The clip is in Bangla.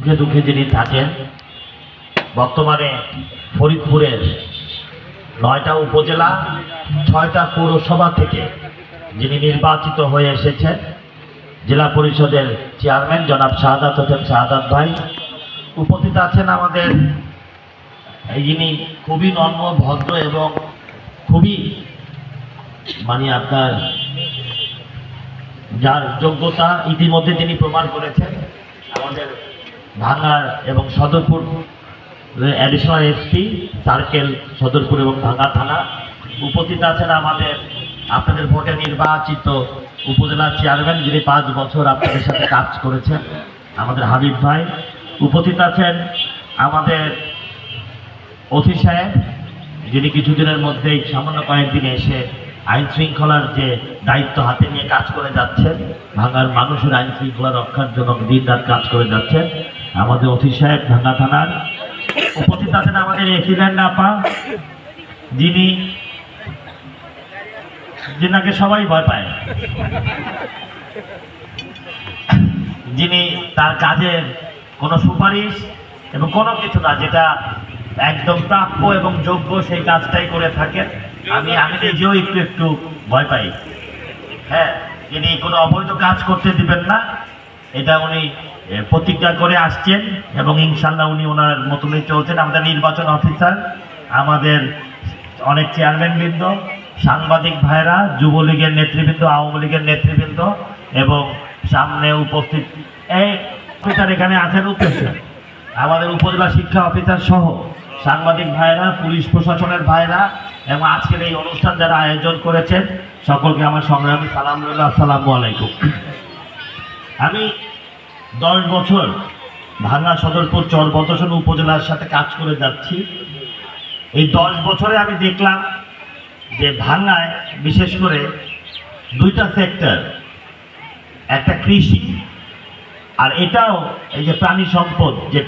সুখে দুঃখে যিনি থাকেন। বর্তমানে ফরিদপুরের 9টা উপজেলা 6টা পৌরসভা থেকে যিনি নির্বাচিত হয়ে এসেছেন, জেলা পরিষদের চেয়ারম্যান জনাব শাহাদাত হোসেন শাহাদাত ভাই। উপস্থিত আছেন আমাদের যিনি খুবই নম্র ভদ্র এবং খুবই আপনার যার যোগ্যতা ইতিমধ্যে তিনি প্রমাণ করেছেন, আমাদের ভাঙ্গার এবং Sadarpur additional SP circle Sadarpur এবং ভাঙ্গা থানা। উপস্থিত আছেন আমাদের আপনাদের ভোটে নির্বাচিত উপজেলা চেয়ারম্যান যিনি 5 বছর আপনাদের সাথে কাজ করেছেন, আমাদের হাবিব ভাই। উপস্থিত আছেন আমাদের ওসি সাহেব যিনি কিছুদিনের মধ্যেই সামান্য কয়েকদিনে এসে আইন শৃঙ্খলার যে দায়িত্ব হাতে নিয়ে কাজ করে যাচ্ছেন, ভাঙ্গার মানুষের আইন শৃঙ্খলা রক্ষার জন্য দিন রাত কাজ করে যাচ্ছেন, আমাদের ওসি সাহেব ভাঙ্গা থানার। উপস্থিত আছেন আমাদের এক্সিডেন্ট আপা যিনাকে সবাই ভয় পায়, যিনি তার কাজের কোনো সুপারিশ এবং কোনো কিছু না, যেটা একদম প্রাপ্য এবং যোগ্য সেই কাজটাই করে থাকেন। আমি নিজেও একটু ভয় পাই। হ্যাঁ, তিনি কোনো অবৈধ কাজ করতে দিবেন না, এটা উনি প্রতিজ্ঞা করে আসছেন এবং ইনশাল্লাহ উনি ওনার মতনই চলছেন। আমাদের নির্বাচন অফিসার, আমাদের অনেক চেয়ারম্যানবৃন্দ, সাংবাদিক ভাইরা, যুবলীগের নেতৃবৃন্দ, আওয়ামী লীগের নেতৃবৃন্দ এবং সামনে উপস্থিত এই অফিসার এখানে আছেন উপস্থিত, আমাদের উপজেলা শিক্ষা অফিসার সহ সাংবাদিক ভাইরা, পুলিশ প্রশাসনের ভাইরা এবং আজকের এই অনুষ্ঠান যারা আয়োজন করেছেন সকলকে আমার সংগ্রামী সালাম রইল, আসসালামু আলাইকুম। আমি 10 বছর ভাঙ্গা সদরপুর চরবতসন উপজেলার সাথে কাজ করে যাচ্ছি। এই 10 বছরে আমি দেখলাম যে ভাঙ্গায় বিশেষ করে 2টা সেক্টর, একটা কৃষি আর এটাও এই যে প্রাণী সম্পদ, যে